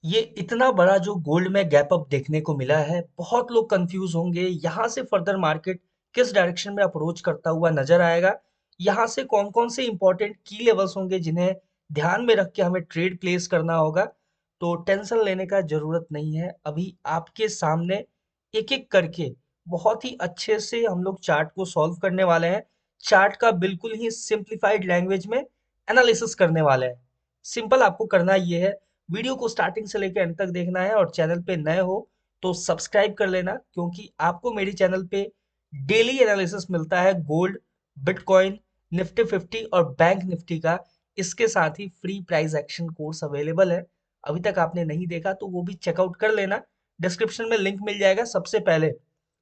ये इतना बड़ा जो गोल्ड में गैप अप देखने को मिला है, बहुत लोग कंफ्यूज होंगे। यहाँ से फर्दर मार्केट किस डायरेक्शन में अप्रोच करता हुआ नजर आएगा। यहाँ से कौन कौन से इंपॉर्टेंट की लेवल्स होंगे जिन्हें ध्यान में रख के हमें ट्रेड प्लेस करना होगा। तो टेंशन लेने का जरूरत नहीं है। अभी आपके सामने एक एक करके बहुत ही अच्छे से हम लोग चार्ट को सॉल्व करने वाले हैं। चार्ट का बिल्कुल ही सिंप्लीफाइड लैंग्वेज में एनालिसिस करने वाले हैं। सिंपल आपको करना ये है, वीडियो को स्टार्टिंग से लेकर एंड तक देखना है और चैनल पे नए हो तो सब्सक्राइब कर लेना, क्योंकि आपको मेरी चैनल पे डेली एनालिसिस मिलता है गोल्ड, बिटकॉइन, निफ्टी 50 और बैंक निफ्टी का। इसके साथ ही free price action course available है। अभी तक आपने नहीं देखा तो वो भी चेकआउट कर लेना, डिस्क्रिप्शन में लिंक मिल जाएगा। सबसे पहले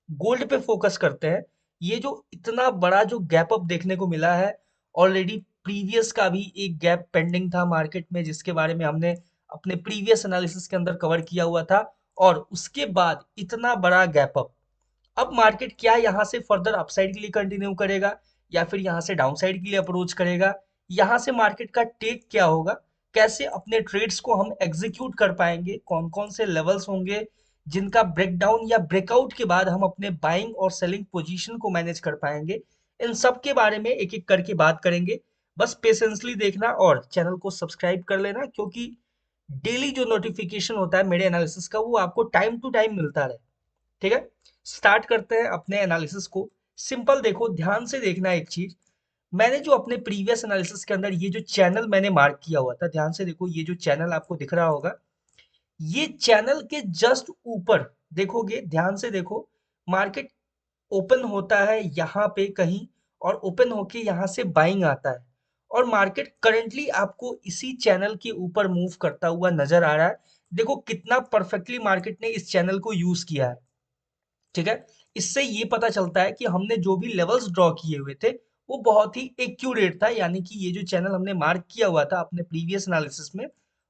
गोल्ड पे फोकस करते हैं। ये जो इतना बड़ा जो गैप अप देखने को मिला है, ऑलरेडी प्रीवियस का भी एक गैप पेंडिंग था मार्केट में, जिसके बारे में हमने अपने प्रीवियस एनालिसिस के अंदर कवर किया हुआ था। और उसके बाद इतना बड़ा गैप अप, अब मार्केट क्या यहाँ से फर्दर अपसाइड के लिए कंटिन्यू करेगा या फिर यहाँ से डाउनसाइड के लिए अप्रोच करेगा। यहाँ से मार्केट का टेक क्या होगा, कैसे अपने ट्रेड्स को हम एग्जीक्यूट कर पाएंगे, कौन कौन से लेवल्स होंगे जिनका ब्रेकडाउन या ब्रेकआउट के बाद हम अपने बाइंग और सेलिंग पोजीशन को मैनेज कर पाएंगे। इन सब के बारे में एक एक करके बात करेंगे। बस पेशेंसली देखना और चैनल को सब्सक्राइब कर लेना, क्योंकि डेली जो नोटिफिकेशन होता है मेरे एनालिसिस का वो आपको टाइम टू टाइम मिलता रहे। ठीक है, स्टार्ट करते हैं अपने एनालिसिस को। सिंपल देखो, ध्यान से देखना एक चीज। मैंने जो अपने प्रीवियस एनालिसिस के अंदर ये जो चैनल मैंने मार्क किया हुआ था, ध्यान से देखो, ये जो चैनल आपको दिख रहा होगा, ये चैनल के जस्ट ऊपर देखोगे, ध्यान से देखो, मार्केट ओपन होता है यहाँ पे कहीं और ओपन होके यहाँ से बाइंग आता है। और मार्केट करंटली आपको इसी चैनल के ऊपर मूव करता हुआ नजर आ रहा है। देखो कितना परफेक्टली मार्केट ने इस चैनल को यूज किया है। ठीक है, इससे ये पता चलता है कि हमने जो भी लेवल्स ड्रॉ किए हुए थे वो बहुत ही एक्यूरेट था, यानी कि ये जो चैनल हमने मार्क किया हुआ था अपने प्रीवियस एनालिसिस में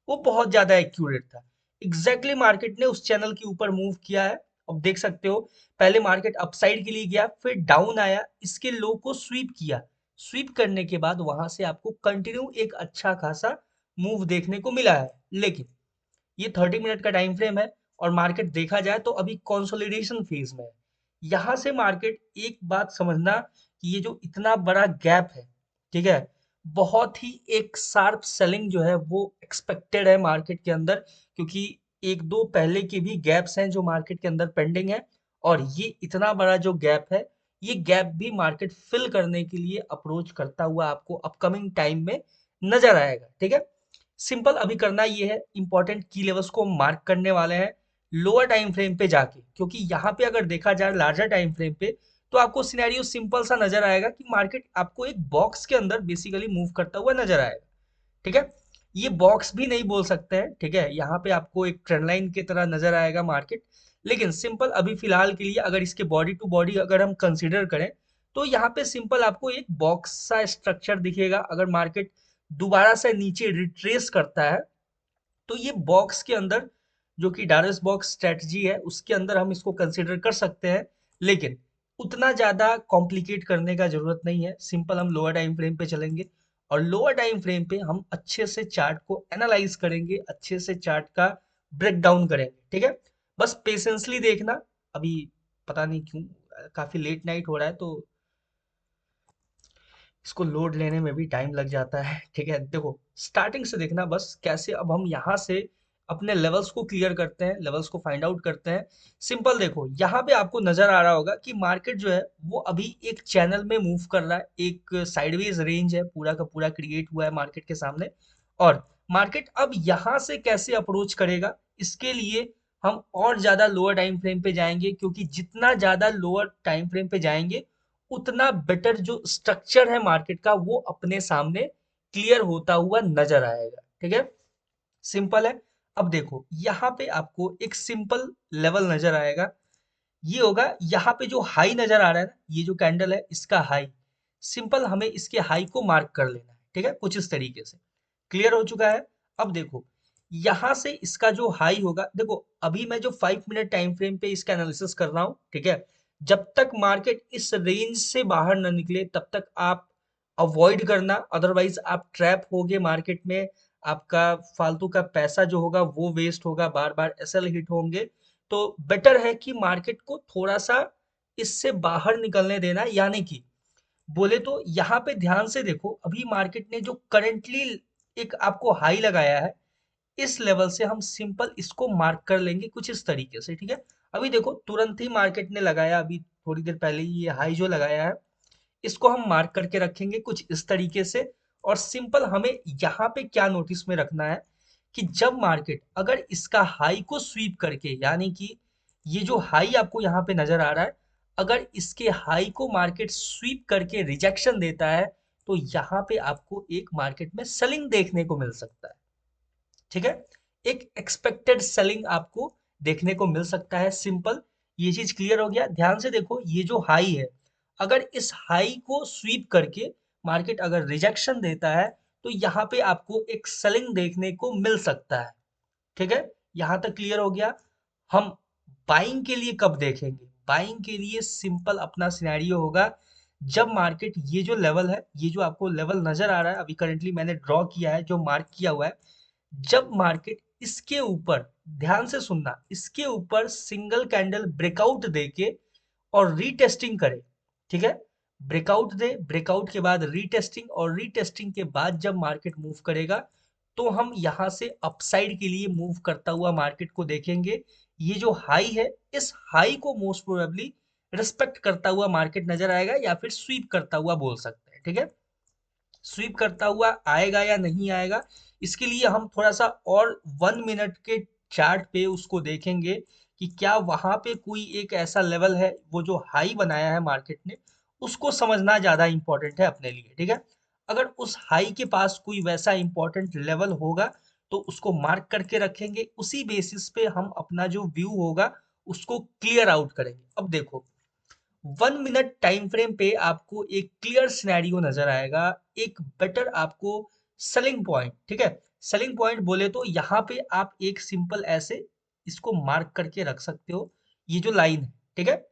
वो बहुत ज्यादा एक्यूरेट था। एग्जैक्टली मार्केट ने उस चैनल के ऊपर मूव किया है। अब देख सकते हो, पहले मार्केट अपसाइड के लिए गया, फिर डाउन आया, इसके लो को स्वीप किया। स्वीप करने के बाद वहां से आपको कंटिन्यू एक अच्छा खासा मूव देखने को मिला है। लेकिन ये 30 मिनट का टाइम फ्रेम है और मार्केट देखा जाए तो अभी कंसोलिडेशन फेज में है। यहाँ से मार्केट, एक बात समझना कि ये जो इतना बड़ा गैप है, ठीक है, बहुत ही एक शार्प सेलिंग जो है वो एक्सपेक्टेड है मार्केट के अंदर, क्योंकि एक दो पहले के भी गैप्स हैं जो मार्केट के अंदर पेंडिंग है। और ये इतना बड़ा जो गैप है, ये गैप भी मार्केट फिल करने के लिए अप्रोच करता हुआ आपको अपकमिंग टाइम में नजर आएगा। ठीक है, सिंपल अभी करना ये है, इंपॉर्टेंट की लेवल्स को मार्क करने वाले हैं लोअर टाइम फ्रेम पे जाके, क्योंकि यहाँ पे अगर देखा जाए लार्जर टाइम फ्रेम पे तो आपको सिनेरियो सिंपल सा नजर आएगा कि मार्केट आपको एक बॉक्स के अंदर बेसिकली मूव करता हुआ नजर आएगा। ठीक है, ये बॉक्स भी नहीं बोल सकते हैं, ठीक है, यहाँ पे आपको एक ट्रेंड लाइन की तरह नजर आएगा मार्केट। लेकिन सिंपल अभी फिलहाल के लिए अगर इसके बॉडी टू बॉडी अगर हम कंसीडर करें तो यहाँ पे सिंपल आपको एक बॉक्स सा स्ट्रक्चर दिखेगा। अगर मार्केट दोबारा से नीचे रिट्रेस करता है तो ये बॉक्स के अंदर, जो कि डायरेक्ट बॉक्स स्ट्रेटजी है, उसके अंदर हम इसको कंसीडर कर सकते हैं। लेकिन उतना ज्यादा कॉम्प्लिकेट करने का जरूरत नहीं है, सिंपल हम लोअर टाइम फ्रेम पे चलेंगे और लोअर टाइम फ्रेम पे हम अच्छे से चार्ट को एनालाइज करेंगे, अच्छे से चार्ट का ब्रेक डाउन करेंगे। ठीक है, बस पेशेंसली देखना। अभी पता नहीं क्यों काफी लेट नाइट हो रहा है तो इसको लोड लेने में भी टाइम लग जाता है। ठीक है, देखो स्टार्टिंग से देखना बस, कैसे अब हम यहाँ से अपने लेवल्स को क्लियर करते हैं, लेवल्स को फाइंड आउट करते हैं। सिंपल देखो, यहाँ पे आपको नजर आ रहा होगा कि मार्केट जो है वो अभी एक चैनल में मूव कर रहा है, एक साइडवेज रेंज है पूरा का पूरा क्रिएट हुआ है मार्केट के सामने। और मार्केट अब यहाँ से कैसे अप्रोच करेगा, इसके लिए हम और ज्यादा लोअर टाइम फ्रेम पे जाएंगे, क्योंकि जितना ज्यादा लोअर टाइम फ्रेम पे जाएंगे उतना बेटर जो स्ट्रक्चर है मार्केट का वो अपने सामने क्लियर होता हुआ नजर आएगा। ठीक है, सिंपल है। अब देखो यहाँ पे आपको एक सिंपल लेवल नजर आएगा, ये होगा यहाँ पे जो हाई नजर आ रहा है ना, ये जो कैंडल है इसका हाई, सिंपल हमें इसके हाई को मार्क कर लेना है। ठीक है, कुछ इस तरीके से क्लियर हो चुका है। अब देखो यहाँ से इसका जो हाई होगा, देखो अभी मैं जो 5 मिनट टाइम फ्रेम पे इसका एनालिसिस कर रहा हूँ, ठीक है, जब तक मार्केट इस रेंज से बाहर न निकले तब तक आप अवॉइड करना, अदरवाइज आप ट्रैप होगे मार्केट में, आपका फालतू का पैसा जो होगा वो वेस्ट होगा, बार बार एसएल हिट होंगे। तो बेटर है कि मार्केट को थोड़ा सा इससे बाहर निकलने देना, यानी कि बोले तो यहाँ पे ध्यान से देखो, अभी मार्केट ने जो करंटली एक आपको हाई लगाया है, इस लेवल से हम सिंपल इसको मार्क कर लेंगे कुछ इस तरीके से, ठीक है। अभी देखो तुरंत ही मार्केट ने लगाया, अभी थोड़ी देर पहले ही ये हाई जो लगाया है, इसको हम मार्क करके रखेंगे कुछ इस तरीके से। और सिंपल हमें यहाँ पे क्या नोटिस में रखना है कि जब मार्केट अगर इसका हाई को स्वीप करके, यानी कि ये जो हाई आपको यहाँ पे नजर आ रहा है, अगर इसके हाई को मार्केट स्वीप करके रिजेक्शन देता है, तो यहाँ पे आपको एक मार्केट में सेलिंग देखने को मिल सकता है, ठीक है। एक एक्सपेक्टेड सेलिंग आपको देखने को मिल सकता है, सिंपल। ये चीज क्लियर हो गया। ध्यान से देखो, ये जो हाई है, अगर इस हाई को स्वीप करके मार्केट अगर रिजेक्शन देता है, तो यहाँ पे आपको एक सेलिंग देखने को मिल सकता है, ठीक है। यहाँ तक क्लियर हो गया। हम बाइंग के लिए कब देखेंगे? बाइंग के लिए सिंपल अपना सिनेरियो होगा, जब मार्केट ये जो लेवल है, ये जो आपको लेवल नजर आ रहा है, अभी करंटली मैंने ड्रॉ किया है, जो मार्क किया हुआ है, जब मार्केट इसके ऊपर, ध्यान से सुनना, इसके ऊपर सिंगल कैंडल ब्रेकआउट देके और रीटेस्टिंग करे, ठीक है। ब्रेकआउट दे, ब्रेकआउट के बाद रीटेस्टिंग, और रीटेस्टिंग के बाद जब मार्केट मूव करेगा, तो हम यहाँ से अपसाइड के लिए मूव करता हुआ मार्केट को देखेंगे। ये जो हाई है, इस हाई को मोस्ट प्रोबेबली रिस्पेक्ट करता हुआ मार्केट नजर आएगा, या फिर स्वीप करता हुआ बोल सकते हैं, ठीक है। स्वीप करता हुआ आएगा या नहीं आएगा, इसके लिए हम थोड़ा सा और 1 मिनट के चार्ट पे उसको देखेंगे कि क्या वहां पे कोई एक ऐसा लेवल है, वो जो हाई बनाया है मार्केट ने, उसको समझना ज्यादा इंपॉर्टेंट है अपने लिए, ठीक है। अगर उस हाई के पास कोई वैसा इंपॉर्टेंट लेवल होगा, तो उसको मार्क करके रखेंगे, उसी बेसिस पे हम अपना जो व्यू होगा उसको क्लियर आउट करेंगे। अब देखो, 1 मिनट टाइम फ्रेम पे आपको एक क्लियर सिनेरियो नजर आएगा, एक बेटर आपको सेलिंग पॉइंट, ठीक है। सेलिंग पॉइंट बोले तो यहाँ पे आप एक सिंपल ऐसे इसको मार्क करके रख सकते हो, ये जो लाइन है, ठीक है।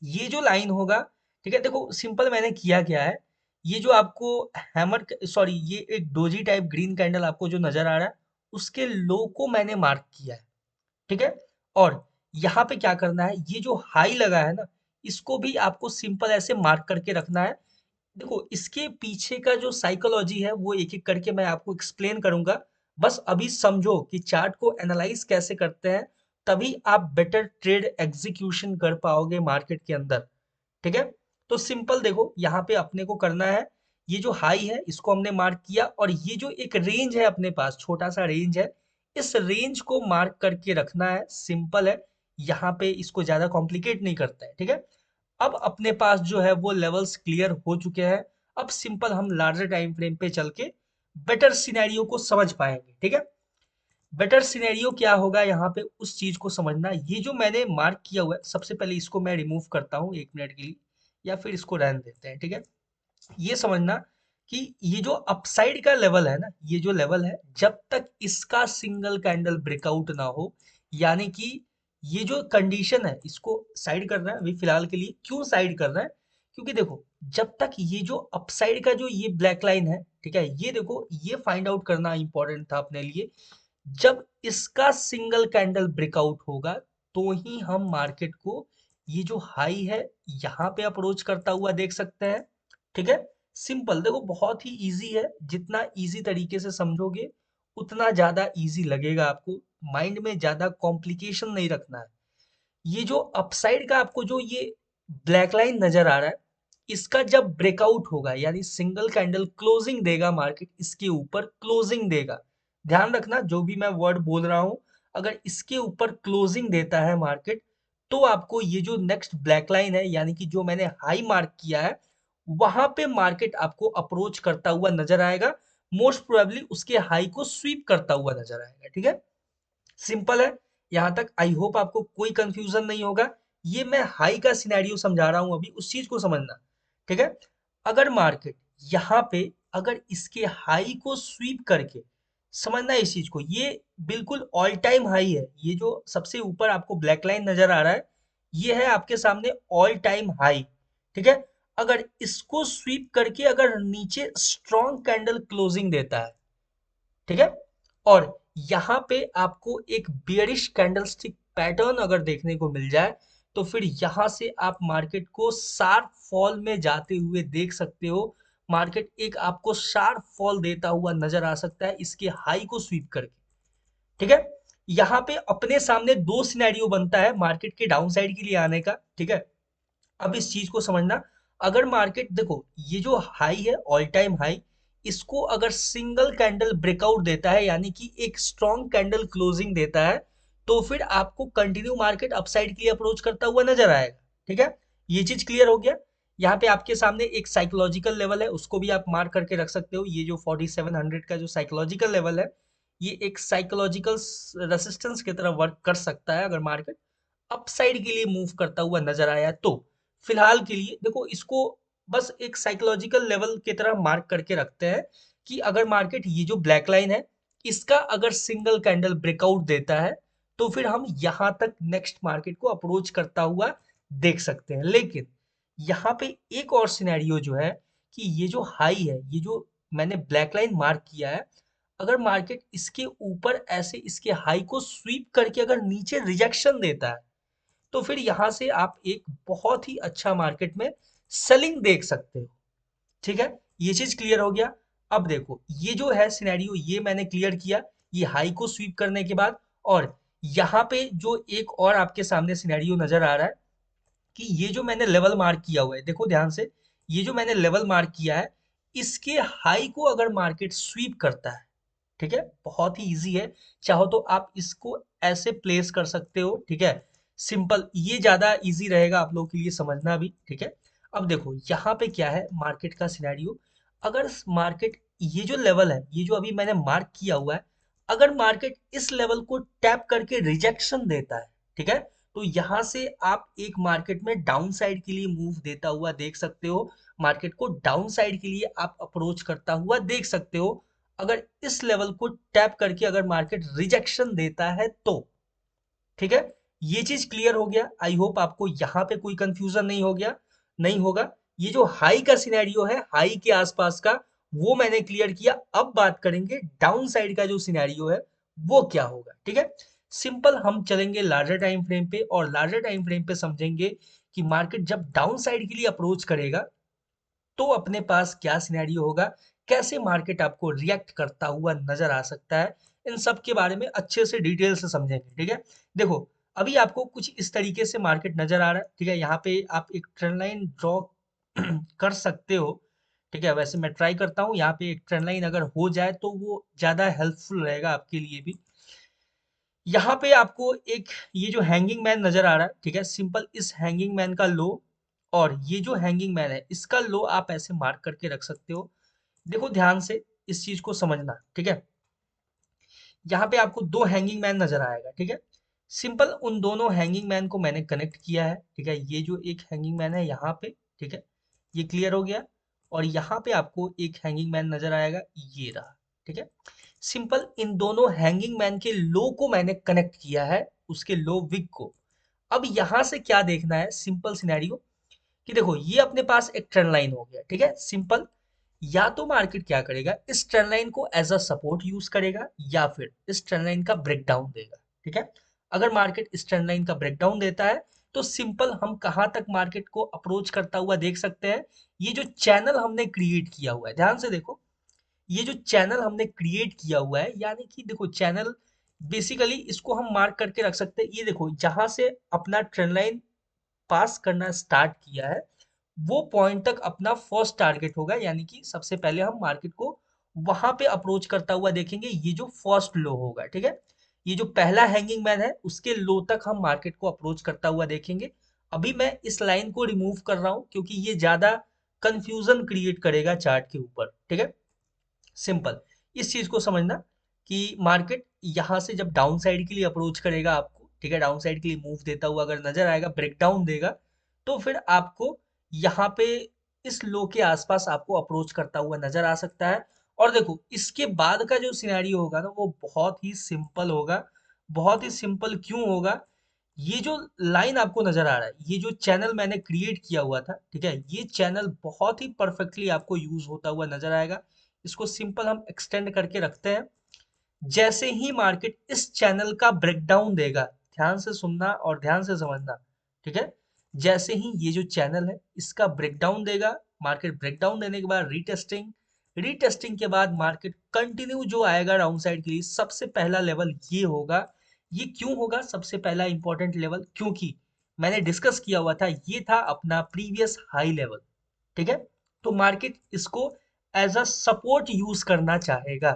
ये जो लाइन होगा, ठीक है, देखो सिंपल मैंने किया क्या है, ये जो आपको हैमर, सॉरी, ये एक डोजी टाइप ग्रीन कैंडल आपको जो नजर आ रहा है, उसके लो को मैंने मार्क किया है, ठीक है। और यहाँ पे क्या करना है, ये जो हाई लगा है ना, इसको भी आपको सिंपल ऐसे मार्क करके रखना है। देखो इसके पीछे का जो साइकोलॉजी है, वो एक एक करके मैं आपको एक्सप्लेन करूंगा। बस अभी समझो कि चार्ट को एनालाइज कैसे करते हैं, तभी आप बेटर ट्रेड एग्जीक्यूशन कर पाओगे मार्केट के अंदर, ठीक है। तो सिंपल देखो, यहाँ पे अपने को करना है, ये जो हाई है इसको हमने मार्क किया, और ये जो एक रेंज है अपने पास, छोटा सा रेंज है, इस रेंज को मार्क करके रखना है, सिंपल है। यहाँ पे इसको ज्यादा कॉम्प्लिकेट नहीं करता है, ठीक है। अब अपने पास जो है वो लेवल्स क्लियर हो चुके हैं। अब सिंपल हम लार्जर टाइम फ्रेम पे चल के बेटर सिनेरियो को समझ पाएंगे, ठीक है। बेटर सिनेरियो क्या होगा, यहाँ पे उस चीज को समझना, ये जो मैंने मार्क किया हुआ है, सबसे पहले इसको मैं रिमूव करता हूँ 1 मिनट के लिए, या फिर इसको रहने देते हैं, ठीक है। ये समझना कि ये जो अपसाइड का लेवल है ना, ये जो लेवल है, जब तक इसका सिंगल कैंडल ब्रेकआउट ना हो, यानी कि ये जो कंडीशन है, इसको साइड कर रहा है अभी फिलहाल के लिए। क्यों साइड कर रहा है? क्योंकि देखो, जब तक ये जो अपसाइड का जो ये ब्लैक लाइन है, ठीक है, ये देखो, ये फाइंड आउट करना इंपॉर्टेंट था अपने लिए। जब इसका सिंगल कैंडल ब्रेकआउट होगा, तो ही हम मार्केट को ये जो हाई है यहाँ पे अप्रोच करता हुआ देख सकते हैं, ठीक है। सिंपल देखो, बहुत ही इजी है, जितना इजी तरीके से समझोगे उतना ज्यादा इजी लगेगा आपको, माइंड में ज्यादा कॉम्प्लिकेशन नहीं रखना है। ये जो अपसाइड का आपको जो ये ब्लैक लाइन नजर आ रहा है, इसका जब ब्रेकआउट होगा, यानी सिंगल कैंडल क्लोजिंग देगा, मार्केट इसके ऊपर क्लोजिंग देगा, ध्यान रखना जो भी मैं वर्ड बोल रहा हूं, अगर इसके ऊपर क्लोजिंग देता है मार्केट, तो आपको ये जो नेक्स्ट ब्लैक लाइन है, यानी कि जो मैंने हाई मार्क किया है, वहां पे मार्केट आपको अप्रोच करता हुआ नजर आएगा, मोस्ट प्रोबेबली उसके हाई को स्वीप करता हुआ नजर आएगा, ठीक है। सिंपल है। यहाँ तक आई होप आपको कोई कंफ्यूजन नहीं होगा। ये मैं हाई का सिनेरियो समझा रहा हूं, अभी उस चीज को समझना, ठीक है। अगर मार्केट यहाँ पे अगर इसके हाई को स्वीप करके, समझना इस चीज को, ये बिल्कुल ऑल टाइम हाई है, ये जो सबसे ऊपर आपको ब्लैक लाइन नजर आ रहा है, ये है आपके सामने ऑल टाइम हाई, ठीक है। अगर इसको स्वीप करके अगर नीचे स्ट्रॉन्ग कैंडल क्लोजिंग देता है, ठीक है। और यहाँ पे आपको एक बेयरिश कैंडलस्टिक पैटर्न अगर देखने को मिल जाए तो फिर यहाँ से आप मार्केट को शार्प फॉल में जाते हुए देख सकते हो। मार्केट एक आपको शार्प फॉल देता हुआ नजर आ सकता है इसके हाई को स्वीप करके। ठीक है। यहाँ पे अपने सामने दो सिनेरियो बनता है मार्केट के डाउन साइड के लिए आने का। ठीक है। अब इस चीज को समझना, अगर मार्केट देखो ये जो हाई है ऑल टाइम हाई, इसको अगर सिंगल कैंडल ब्रेकआउट देता है यानी कि एक स्ट्रॉन्ग कैंडल क्लोजिंग देता है तो फिर आपको कंटिन्यू मार्केट अपसाइड के लिए अप्रोच करता हुआ नजर आएगा। ठीक है। ये चीज क्लियर हो गया। यहाँ पे आपके सामने एक साइकोलॉजिकल लेवल है, उसको भी आप मार्क करके रख सकते हो। ये जो 4700 का जो साइकोलॉजिकल लेवल है, ये एक साइकोलॉजिकल रेसिस्टेंस की तरह वर्क कर सकता है अगर मार्केट अपसाइड के लिए मूव करता हुआ नजर आया तो। फिलहाल के लिए देखो इसको बस एक साइकोलॉजिकल लेवल की तरह मार्क करके रखते हैं कि अगर मार्केट ये जो ब्लैक लाइन है इसका अगर सिंगल कैंडल ब्रेकआउट देता है तो फिर हम यहां तक नेक्स्ट मार्केट को अप्रोच करता हुआ देख सकते हैं। लेकिन यहाँ पे एक और सिनेरियो जो है कि ये जो हाई है, ये जो मैंने ब्लैक लाइन मार्क किया है, अगर मार्केट इसके ऊपर ऐसे इसके हाई को स्वीप करके अगर नीचे रिजेक्शन देता है तो फिर यहाँ से आप एक बहुत ही अच्छा मार्केट में सेलिंग देख सकते हो। ठीक है। ये चीज क्लियर हो गया। अब देखो ये जो है सिनेरियो ये मैंने क्लियर किया ये हाई को स्वीप करने के बाद। और यहाँ पे जो एक और आपके सामने सिनेरियो नजर आ रहा है कि ये जो मैंने लेवल मार्क किया हुआ है, देखो ध्यान से, ये जो मैंने लेवल मार्क किया है इसके हाई को अगर मार्केट स्वीप करता है, ठीक है, बहुत ही इजी है। चाहो तो आप इसको ऐसे प्लेस कर सकते हो। ठीक है। सिंपल, ये ज्यादा इजी रहेगा आप लोगों के लिए समझना भी। ठीक है। अब देखो यहाँ पे क्या है मार्केट का सिनेरियो, अगर मार्केट ये जो लेवल है ये जो अभी मैंने मार्क किया हुआ है, अगर मार्केट इस लेवल को टैप करके रिजेक्शन देता है, ठीक है, तो यहाँ से आप एक मार्केट में डाउन साइड के लिए मूव देता हुआ देख सकते हो। मार्केट को डाउन साइड के लिए आप अप्रोच करता हुआ देख सकते हो अगर इस लेवल को टैप करके अगर मार्केट रिजेक्शन देता है तो। ठीक है। ये चीज क्लियर हो गया। आई होप आपको यहाँ पे कोई कंफ्यूजन नहीं हो गया, नहीं होगा। ये जो हाई का सिनेरियो है हाई के आसपास का, वो मैंने क्लियर किया। अब बात करेंगे डाउन साइड का जो सिनेरियो है वो क्या होगा। ठीक है। सिंपल, हम चलेंगे लार्जर टाइम फ्रेम पे और लार्जर टाइम फ्रेम पे समझेंगे कि मार्केट जब डाउन साइड के लिए अप्रोच करेगा तो अपने पास क्या सिनेरियो होगा, कैसे मार्केट आपको रिएक्ट करता हुआ नजर आ सकता है, इन सब के बारे में अच्छे से डिटेल से समझेंगे। ठीक है। देखो अभी आपको कुछ इस तरीके से मार्केट नजर आ रहा है। ठीक है। यहाँ पे आप एक ट्रेंड लाइन ड्रॉ कर सकते हो। ठीक है। वैसे मैं ट्राई करता हूँ यहाँ पे एक ट्रेंड लाइन अगर हो जाए तो वो ज्यादा हेल्पफुल रहेगा आपके लिए भी। यहाँ पे आपको एक ये जो हैंगिंग मैन नजर आ रहा है, ठीक है, सिंपल इस हैंगिंग मैन का लो और ये जो हैंगिंग मैन है इसका लो आप ऐसे मार्क करके रख सकते हो। देखो ध्यान से इस चीज को समझना। ठीक है। यहाँ पे आपको दो हैंगिंग मैन नजर आएगा। ठीक है। सिंपल उन दोनों हैंगिंग मैन को मैंने कनेक्ट किया है। ठीक है। ये जो एक हैंगिंग मैन है यहाँ पे, ठीक है, ये क्लियर हो गया। और यहाँ पे आपको एक हैंगिंग मैन नजर आएगा, ये रहा। ठीक है। सिंपल इन दोनों हैंगिंग मैन के लो को मैंने कनेक्ट किया है, उसके लो विक को। अब यहाँ से क्या देखना है, सिंपल सिनेरियो कि देखो ये अपने पास एक ट्रेंड लाइन हो गया। ठीक है। सिंपल, या तो मार्केट क्या करेगा, इस ट्रेंड लाइन को एज अ सपोर्ट यूज करेगा या फिर इस ट्रेंड लाइन का ब्रेकडाउन देगा। ठीक है। अगर मार्केट इस ट्रेंड लाइन का ब्रेकडाउन देता है तो सिंपल हम कहां तक मार्केट को अप्रोच करता हुआ देख सकते हैं, ये जो चैनल हमने क्रिएट किया हुआ है, ध्यान से देखो, ये जो चैनल हमने क्रिएट किया हुआ है, यानी कि देखो चैनल बेसिकली इसको हम मार्क करके रख सकते हैं। ये देखो जहां से अपना ट्रेंड लाइन पास करना स्टार्ट किया है वो पॉइंट तक अपना फर्स्ट टारगेट होगा, यानी कि सबसे पहले हम मार्केट को वहां पे अप्रोच करता हुआ देखेंगे, ये जो फर्स्ट लो होगा। ठीक है। ये जो पहला हैंगिंग मैन है उसके लो तक हम मार्केट को अप्रोच करता हुआ देखेंगे। अभी मैं इस लाइन को रिमूव कर रहा हूं क्योंकि ये ज्यादा कंफ्यूजन क्रिएट करेगा चार्ट के ऊपर। ठीक है। सिंपल इस चीज को समझना कि मार्केट यहाँ से जब डाउन साइड के लिए अप्रोच करेगा आपको, ठीक है, डाउन साइड के लिए मूव देता हुआ अगर नजर आएगा, ब्रेकडाउन देगा, तो फिर आपको यहाँ पे इस लो के आसपास आपको अप्रोच करता हुआ नजर आ सकता है। और देखो इसके बाद का जो सिनेरियो होगा ना वो बहुत ही सिंपल होगा। बहुत ही सिंपल क्यों होगा, ये जो लाइन आपको नजर आ रहा है, ये जो चैनल मैंने क्रिएट किया हुआ था, ठीक है, ये चैनल बहुत ही परफेक्टली आपको यूज होता हुआ नजर आएगा। इसको सिंपल हम एक्सटेंड करके रखते हैं। जैसे ही मार्केट इस चैनल का ब्रेकडाउन देगा, ध्यान से सुनना और ध्यान से समझना, ठीक है। जैसे ही ये जो चैनल है इसका ब्रेकडाउन देगा, मार्केट ब्रेकडाउन देने के बाद रीटेस्टिंग, रीटेस्टिंग के बाद मार्केट कंटिन्यू जो आएगा डाउन साइड के लिए, सबसे पहला लेवल ये होगा। ये क्यों होगा सबसे पहला इंपॉर्टेंट लेवल? क्योंकि मैंने डिस्कस किया हुआ था, ये था अपना प्रीवियस हाई लेवल, ठीक है। तो मार्केट इसको एज अ सपोर्ट यूज करना चाहेगा।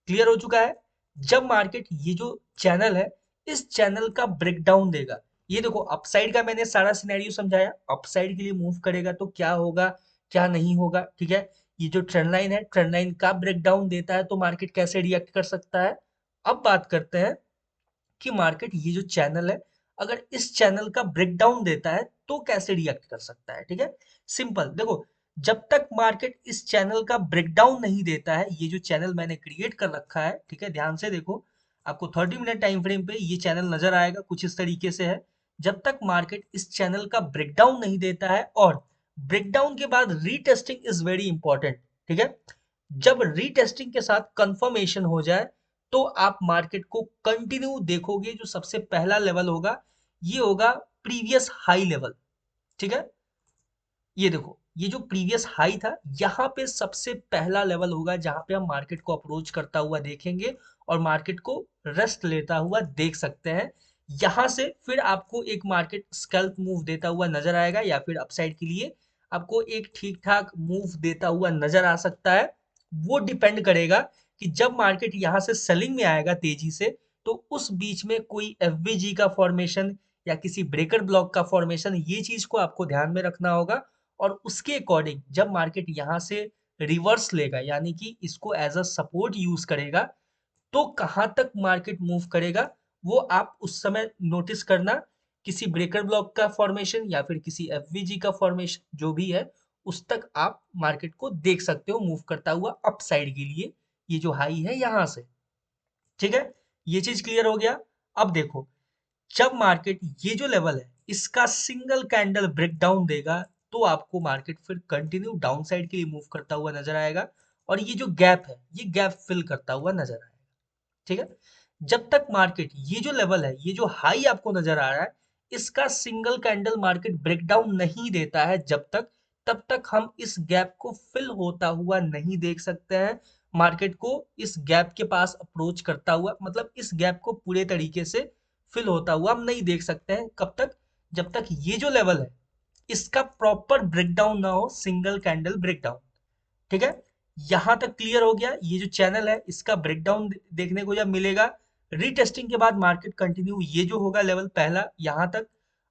क्लियर हो चुका है? जब मार्केट ये जो चैनल है इस चैनल का ब्रेकडाउन देगा, ये देखो अपसाइड का मैंने सारा सिनेरियो समझाया, अपसाइड के लिए मूव करेगा तो क्या होगा क्या नहीं होगा, ठीक है। ये जो ट्रेंड लाइन है, ट्रेंड लाइन का ब्रेकडाउन देता है तो मार्केट कैसे रिएक्ट कर सकता है। अब बात करते हैं कि मार्केट ये जो चैनल है, अगर इस चैनल का ब्रेकडाउन देता है तो कैसे रिएक्ट कर सकता है, ठीक है। सिंपल देखो, जब तक मार्केट इस चैनल का ब्रेकडाउन नहीं देता है, ये जो चैनल मैंने क्रिएट कर रखा है, ठीक है, ध्यान से देखो, आपको 30 मिनट टाइम फ्रेम पे ये चैनल नजर आएगा, कुछ इस तरीके से है। जब तक मार्केट इस चैनल का ब्रेकडाउन नहीं देता है, और ब्रेकडाउन के बाद रीटेस्टिंग इज वेरी इंपॉर्टेंट, ठीक है। जब रीटेस्टिंग के साथ कंफर्मेशन हो जाए तो आप मार्केट को कंटिन्यू देखोगे। जो सबसे पहला लेवल होगा ये होगा प्रीवियस हाई लेवल, ठीक है। ये देखो, ये जो प्रीवियस हाई था, यहाँ पे सबसे पहला लेवल होगा जहां पे हम मार्केट को अप्रोच करता हुआ देखेंगे और मार्केट को रेस्ट लेता हुआ देख सकते हैं। यहाँ से फिर आपको एक मार्केट स्कैल्प मूव देता हुआ नजर आएगा, या फिर अपसाइड के लिए आपको एक ठीक ठाक मूव देता हुआ नजर आ सकता है। वो डिपेंड करेगा कि जब मार्केट यहाँ से सेलिंग में आएगा तेजी से, तो उस बीच में कोई एफवीजी का फॉर्मेशन या किसी ब्रेकर ब्लॉक का फॉर्मेशन, ये चीज को आपको ध्यान में रखना होगा। और उसके अकॉर्डिंग जब मार्केट यहाँ से रिवर्स लेगा, यानी कि इसको एज अ सपोर्ट यूज करेगा, तो कहाँ तक मार्केट मूव करेगा वो आप उस समय नोटिस करना। किसी ब्रेकर ब्लॉक का फॉर्मेशन या फिर किसी एफवीजी का फॉर्मेशन जो भी है, उस तक आप मार्केट को देख सकते हो मूव करता हुआ अप साइड के लिए, ये जो हाई है यहाँ से, ठीक है। ये चीज क्लियर हो गया। अब देखो, जब मार्केट ये जो लेवल है इसका सिंगल कैंडल ब्रेकडाउन देगा, तो आपको मार्केट फिर कंटिन्यू डाउन साइड के लिए मूव करता हुआ नजर आएगा, और ये जो गैप है ये गैप फिल करता हुआ नजर आएगा, ठीक है। जब तक मार्केट ये जो लेवल है, ये जो हाई आपको नजर आ रहा है, इसका सिंगल कैंडल मार्केट ब्रेकडाउन नहीं देता है जब तक, तब तक हम इस गैप को फिल होता हुआ नहीं देख सकते हैं। मार्केट को इस गैप के पास अप्रोच करता हुआ, मतलब इस गैप को पूरे तरीके से फिल होता हुआ हम नहीं देख सकते हैं। कब तक? जब तक ये जो लेवल है इसका प्रॉपर ब्रेकडाउन ना हो, सिंगल कैंडल ब्रेकडाउन, ठीक है। यहां तक क्लियर हो गया? ये जो चैनल है इसका ब्रेकडाउन देखने को जब मिलेगा, रीटेस्टिंग के बाद मार्केट कंटिन्यू, ये जो होगा लेवल पहला यहां तक,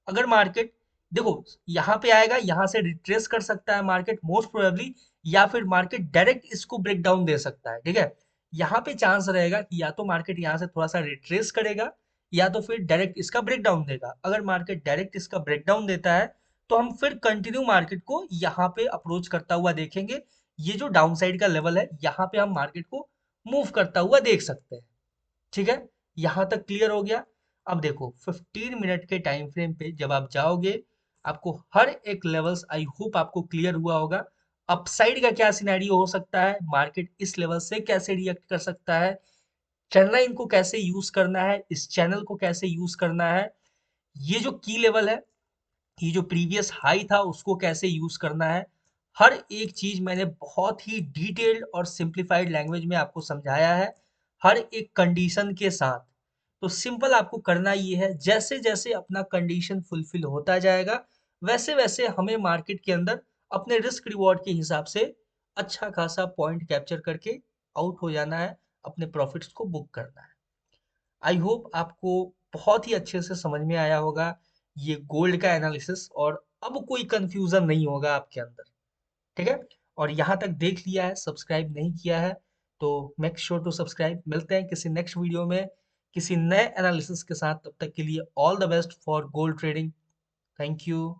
अगर मार्केट देखो यहाँ पे आएगा, यहाँ से रिट्रेस कर सकता है मार्केट मोस्ट प्रोबेबली, या फिर मार्केट डायरेक्ट इसको ब्रेकडाउन दे सकता है, ठीक है। यहाँ पे चांस रहेगा कि या तो मार्केट यहाँ से थोड़ा सा रिट्रेस करेगा, या तो फिर डायरेक्ट इसका ब्रेकडाउन देगा। अगर मार्केट डायरेक्ट इसका ब्रेकडाउन देता है तो हम फिर कंटिन्यू मार्केट को यहाँ पे अप्रोच करता हुआ देखेंगे। ये जो डाउन साइड का लेवल है यहाँ पे हम मार्केट को मूव करता हुआ देख सकते हैं, ठीक है। यहाँ तक क्लियर हो गया? अब देखो 15 मिनट के टाइम फ्रेम पे जब आप जाओगे, आपको हर एक लेवल्स, आई होप आपको क्लियर हुआ होगा। अपसाइड का क्या सिनेरियो हो सकता है, मार्केट इस लेवल से कैसे रिएक्ट कर सकता है, ट्रेंड लाइन को कैसे यूज करना है, इस चैनल को कैसे यूज करना है, ये जो की लेवल है, ये जो प्रीवियस हाई था उसको कैसे यूज करना है, हर एक चीज मैंने बहुत ही डिटेल्ड और सिंप्लीफाइड लैंग्वेज में आपको समझाया है, हर एक कंडीशन के साथ। तो सिंपल आपको करना ये है, जैसे जैसे अपना कंडीशन फुलफिल होता जाएगा, वैसे वैसे हमें मार्केट के अंदर अपने रिस्क रिवॉर्ड के हिसाब से अच्छा खासा पॉइंट कैप्चर करके आउट हो जाना है, अपने प्रॉफिट्स को बुक करना है। आई होप आपको बहुत ही अच्छे से समझ में आया होगा ये गोल्ड का एनालिसिस, और अब कोई कंफ्यूजन नहीं होगा आपके अंदर, ठीक है। और यहाँ तक देख लिया है, सब्सक्राइब नहीं किया है, तो मेक श्योर टू सब्सक्राइब। मिलते हैं किसी नेक्स्ट वीडियो में किसी नए एनालिसिस के साथ, तब तक के लिए all the best for gold trading. Thank you.